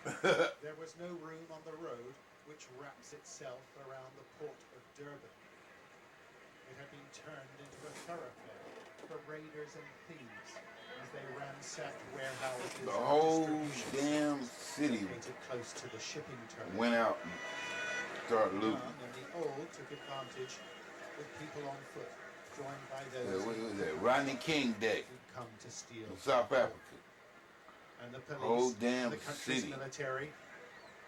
There was no room on the road which wraps itself around the port of Durban. It had been turned into a thoroughfare for raiders and thieves as they ransacked warehouses The and whole distribution damn centers city located close to the shipping terminal. went out and started The looting. young and the old took advantage, with people on foot, joined by those What was that? Rodney King Day who'd come to steal in South Africa. And the Whole police damn and the country's city military,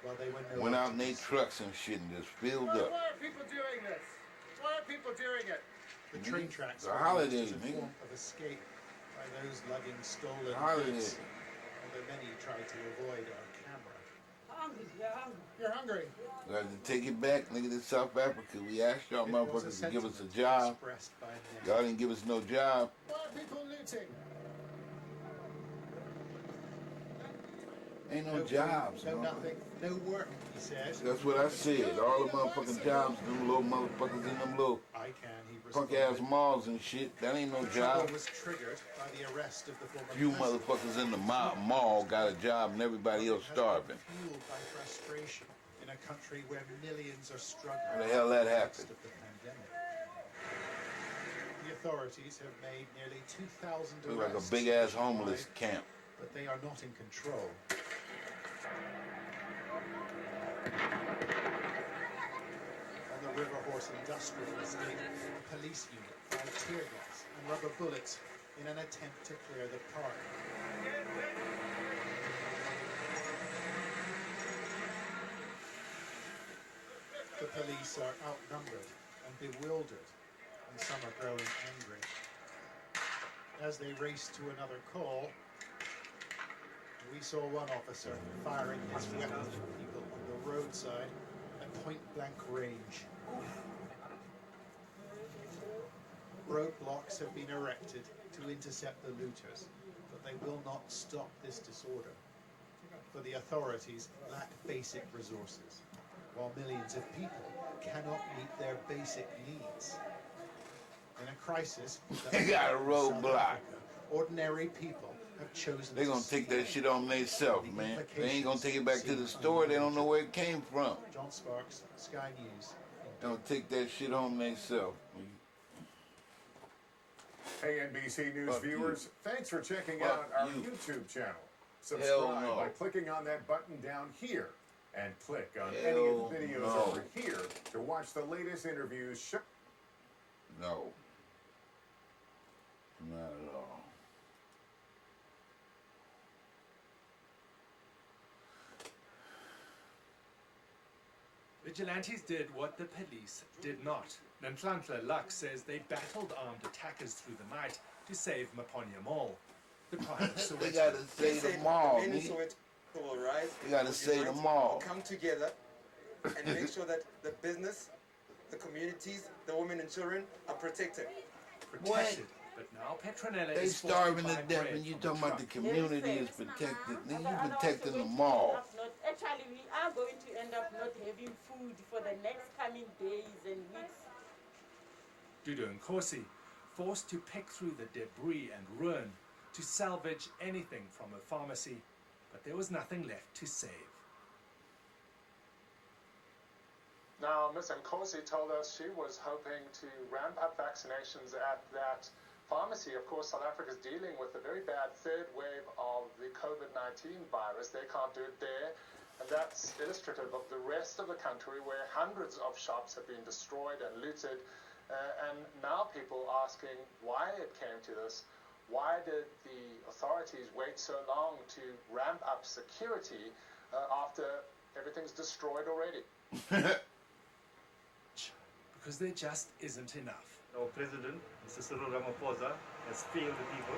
well, they were nowhere went out to in be their seen. trucks and shit and just filled up. Why are people doing this? Why are people doing it? The train tracks It's a were holiday, used as a nigga. form of escape by those lugging stolen Holiday. goods, although many tried to avoid our camera. You're hungry. Got to take it back, nigga, to South Africa. We asked y'all It was motherfuckers to give us a sentiment job. expressed by many. Y'all didn't give us no job. Why are people looting? Ain't no jobs, no no. nothing, no work, he said. That's what I said. All the motherfucking jobs, them little motherfuckers in them little I can, he punk responded. ass malls and shit. That ain't no The trouble job. was triggered by the arrest of the former Few president. motherfuckers in the mall got a job and everybody else Has been starving. fueled by frustration in a country where millions are struggling. How the hell that happened? Of the pandemic. The authorities have made nearly 2,000 Look like a arrests big ass homeless nationwide, camp. but they are not in control. On the River Horse Industrial Estate, a police unit fired tear gas and rubber bullets in an attempt to clear the park. The police are outnumbered and bewildered, and some are growing angry. As they race to another call, we saw one officer firing his weapon at people on the roadside at point-blank range. Roadblocks have been erected to intercept the looters, but they will not stop this disorder, for the authorities lack basic resources, while millions of people cannot meet their basic needs. In a crisis, They got a roadblock. ordinary people have chosen They gonna take that shit on themselves, man. They ain't gonna take it back to the store. They don't know where it came from. John Sparks, Sky News. They gonna take that shit home themselves. Hey, NBC News Fuck viewers, you. thanks for checking Fuck out our you. YouTube channel. Hell Subscribe no. by clicking on that button down here and click on any Hell of the videos no. over here to watch the latest interviews. No. Not at all. Vigilantes did what the police did not. Nhlanhla Luck says they battled armed attackers through the night to save Maponya Mall. The pride of They Soweto. gotta say the mall, Many nigga. Soweto will rise. They gotta will say the unite, mall. will come together and make sure that the business, the communities, the women and children are protected. Protected. But now Petronella They is forced starving buy to death bread and you from talking about the truck. community is protected. Nigga, you protecting the mall. Actually, we are going to end up not having food for the next coming days and weeks. Dudu Nkosi, forced to pick through the debris and ruin to salvage anything from a pharmacy, but there was nothing left to save. Now, Ms. Nkosi told us she was hoping to ramp up vaccinations at that pharmacy. Of course, South Africa is dealing with a very bad third wave of the COVID-19 virus. They can't do it there. And that's illustrative of the rest of the country where hundreds of shops have been destroyed and looted. And now people asking why it came to this. Why did the authorities wait so long to ramp up security after everything's destroyed already? Because there just isn't enough. Our president, Mr. Cyril Ramaphosa, has failed the people.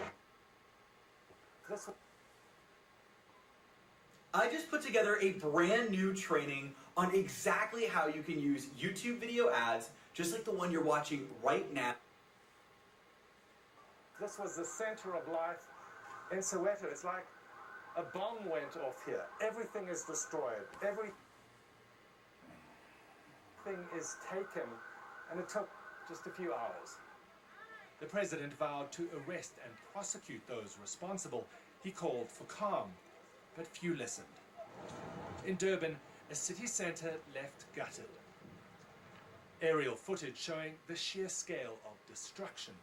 I just put together a brand new training on exactly how you can use YouTube video ads, just like the one you're watching right now. This was the center of life in Soweto. It's like a bomb went off here. Everything is destroyed. Everything is taken. And it took just a few hours. The president vowed to arrest and prosecute those responsible. He called for calm, but few listened. In Durban, a city centre left gutted. Aerial footage showing the sheer scale of destruction.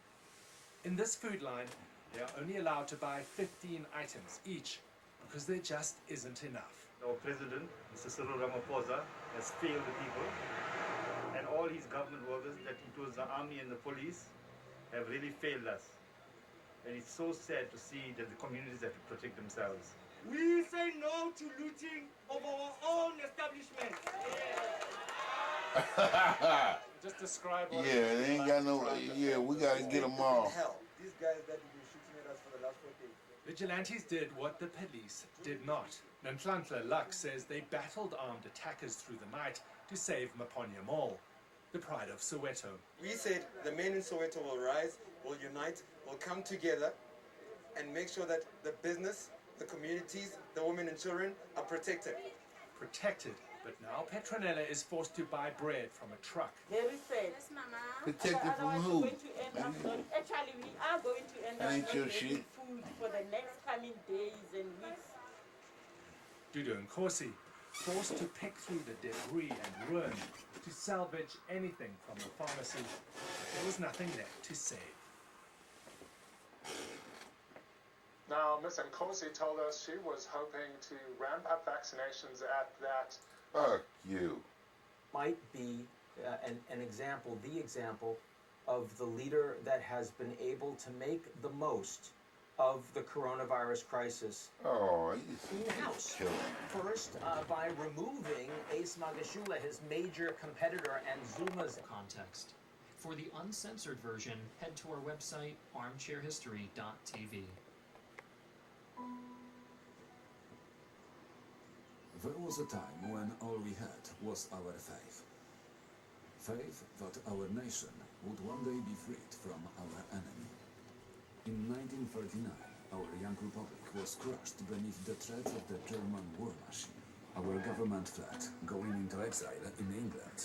In this food line, they are only allowed to buy 15 items each because there just isn't enough. Our president, Mr. Cyril Ramaphosa, has failed the people, and all his government workers, that includes the army and the police, have really failed us. And it's so sad to see that the communities have to protect themselves. We say no to looting of our own establishments. Just describe what Yeah, they ain't got no. Yeah, we gotta get them all. Hell, these guys that have been shooting at us for the last 4 days. Vigilantes did what the police did not. Nhlanhla Luck says they battled armed attackers through the night to save Maponya Mall, the pride of Soweto. We said the men in Soweto will rise, will unite, will come together and make sure that the business, the communities, the women and children are protected. Protected, but now Petronella is forced to buy bread from a truck. Very sad. Yes, Mama. Protected from Otherwise, who? we're going to end up not, actually, we are going to end up Ain't not your having shit. food for the next coming days and weeks. Dudu and Nkosi, forced to pick through the debris and ruin to salvage anything from the pharmacy. There was nothing left to save. Now, Ms. Nkosi told us she was hoping to ramp up vaccinations at that. Fuck you. Might be an example, the example of the leader that has been able to make the most of the coronavirus crisis Oh, in-house. kill him. First, by removing Ace Magashula, his major competitor, and Zuma's context. For the uncensored version, head to our website, armchairhistory.tv. There was a time when all we had was our faith. Faith that our nation would one day be freed from our enemy. In 1939, our young republic was crushed beneath the treads of the German war machine. Our government fled, going into exile in England.